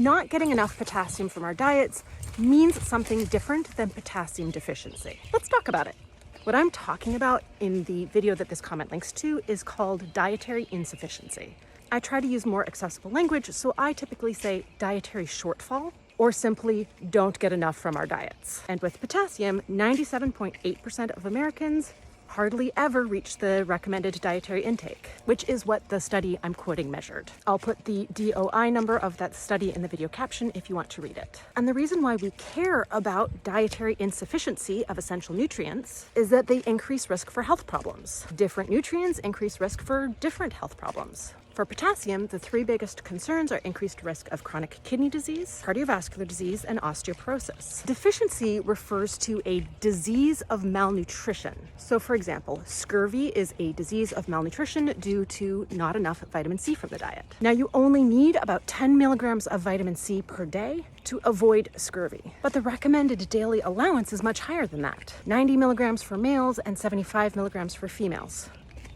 Not getting enough potassium from our diets means something different than potassium deficiency. Let's talk about it. What I'm talking about in the video that this comment links to is called dietary insufficiency. I try to use more accessible language, so I typically say dietary shortfall, or simply don't get enough from our diets. And with potassium, 97.8% of Americans hardly ever reach the recommended dietary intake, which is what the study I'm quoting measured. I'll put the DOI number of that study in the video caption if you want to read it. And the reason why we care about dietary insufficiency of essential nutrients is that they increase risk for health problems. Different nutrients increase risk for different health problems. For potassium, the three biggest concerns are increased risk of chronic kidney disease, cardiovascular disease, and osteoporosis. Deficiency refers to a disease of malnutrition. So for example, scurvy is a disease of malnutrition due to not enough vitamin C from the diet. Now you only need about 10 milligrams of vitamin C per day to avoid scurvy, but the recommended daily allowance is much higher than that. 90 milligrams for males and 75 milligrams for females,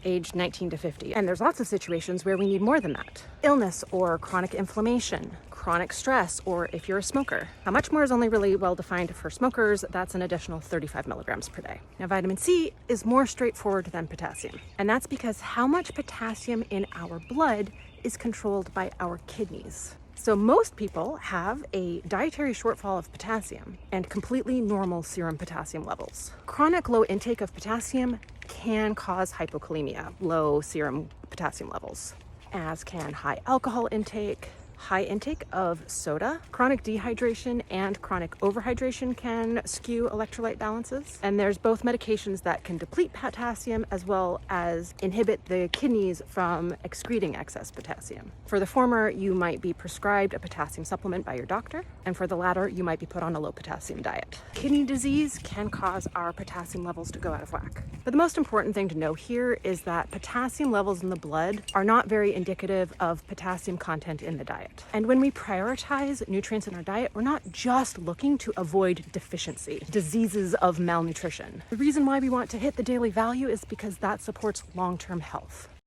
aged 19 to 50. And there's lots of situations where we need more than that. Illness or chronic inflammation, chronic stress, or if you're a smoker. How much more is only really well defined for smokers. That's an additional 35 milligrams per day. Now, vitamin C is more straightforward than potassium. And that's because how much potassium in our blood is controlled by our kidneys. So most people have a dietary shortfall of potassium and completely normal serum potassium levels. Chronic low intake of potassium can cause hypokalemia, low serum potassium levels, as can high alcohol intake, high intake of soda. Chronic dehydration and chronic overhydration can skew electrolyte balances. And there's both medications that can deplete potassium as well as inhibit the kidneys from excreting excess potassium. For the former, you might be prescribed a potassium supplement by your doctor, and for the latter, you might be put on a low potassium diet. Kidney disease can cause our potassium levels to go out of whack. But the most important thing to know here is that potassium levels in the blood are not very indicative of potassium content in the diet. And when we prioritize nutrients in our diet, we're not just looking to avoid deficiency, diseases of malnutrition. The reason why we want to hit the daily value is because that supports long-term health.